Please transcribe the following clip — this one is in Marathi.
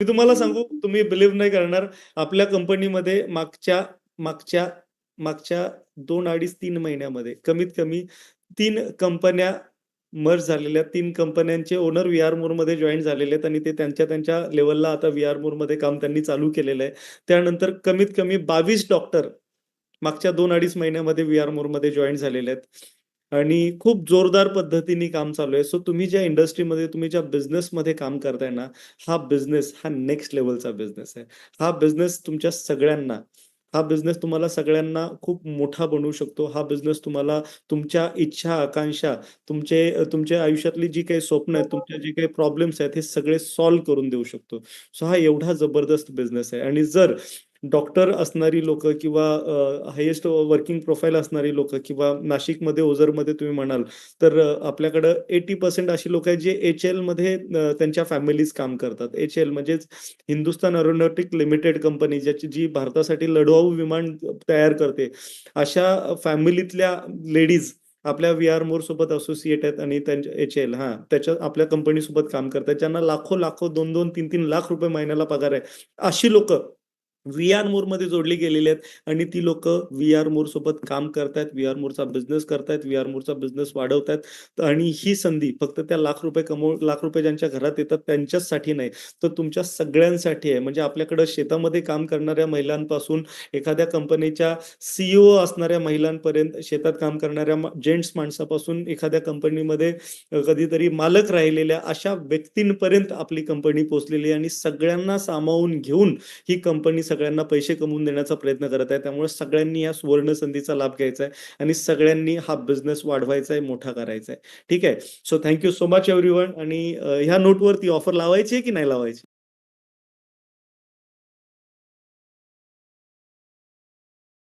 मी तुम्हाला सांगू, तुम्ही बिलीव्ह नाही करणार. आपल्या कंपनीमध्ये मागच्या मागच्या 2 अडीच-3 महिन्यामध्ये कमीत कमी 3 कंपन्या मर्ज झालेल्या. 3 कंपन्यांचे ओनर व्ही-आर मोडमध्ये जॉइन झालेले आहेत आणि ते त्यांच्या त्यांच्या लेव्हलला आता व्ही-आर मोडमध्ये काम त्यांनी चालू केलेलं आहे. त्यानंतर कमीत कमी 22 डॉक्टर मागच्या 2 अडीच महिन्यामध्ये व्ही-आर मोडमध्ये जॉइन झालेले आहेत आणि खूप जोरदार पद्धतीने काम चालू आहे. सो तुम्ही ज्या इंडस्ट्रीमध्ये, तुम्ही ज्या बिझनेसमध्ये काम करताय ना, हा बिझनेस हा नेक्स्ट लेव्हलचा बिझनेस आहे. हा बिझनेस तुमच्या सगळ्यांना हा बिझनेस तुम्हाला सगळ्यांना खूप मोठा बनवू शकतो. हा बिझनेस तुम्हाला तुमच्या इच्छा, आकांक्षा, तुमच्या आयुष्यातली जी काही स्वप्न आहेत, तुमच्या जे काही प्रॉब्लेम्स आहेत, हे सगळे सॉल्व्ह करून देऊ शकतो. सो हा एवढा जबरदस्त बिझनेस आहे आणि जर डॉक्टर असणारी लोकं किंवा हायेस्ट वर्किंग प्रोफाइल असणारी लोकं किंवा नाशिकमध्ये, ओझरमध्ये तुम्ही म्हणाल, तर आपल्याकडं 80% अशी लोकं आहेत, जे एच-एलमध्ये त्यांच्या फॅमिलीज काम करतात. एच-एल म्हणजेच हिंदुस्तान एरोनॉटिक लिमिटेड कंपनी, जी भारतासाठी लढवाऊ विमान तयार करते. अशा फॅमिलीतल्या लेडीज आपल्या व्ही-आर मोरसोबत असोसिएट आहेत आणि त्यांच्या एच-एल त्याच्या आपल्या कंपनीसोबत काम करतात. ज्यांना लाखो-लाखो, 2-2, 3-3 लाख रुपये महिन्याला पगार आहे. अशी लोकं व्ही-आर मोरमध्ये जोडली गेलेली आहेत आणि ती लोकं व्ही-आर मोरसोबत काम करतायत, व्ही-आर मोरचा बिझनेस करतायत, व्ही-आर मोरचा बिझनेस वाढवतायत आणि ही संधी फक्त त्या लाख रुपये ज्यांच्या घरात येतात त्यांच्याचसाठी नाही, तर तुमच्या सगळ्यांसाठी आहे. म्हणजे आपल्याकडं शेतामध्ये काम करणाऱ्या महिलांपासून एखाद्या कंपनीच्या असणाऱ्या महिलांपर्यंत, शेतात काम करणाऱ्या जेंट्स माणसापासून एखाद्या कंपनीमध्ये कधीतरी मालक राहिलेल्या अशा व्यक्तींपर्यंत आपली कंपनी पोहोचलेली आहे आणि सगळ्यांना सामावून घेऊन ही कंपनी सगळ्यांना पैसे कमवून देण्याचा प्रयत्न करत आहे. त्यामुळे सगळ्यांनी या सुवर्ण संधीचा लाभ घ्यायचा आहे आणि सगळ्यांनी हा बिझनेस वाढवायचा आहे, मोठा करायचा आहे. ठीक आहे. So thank you so much everyone आणि ह्या नोटवरती ऑफर लावायची आहे की नाही लावायची?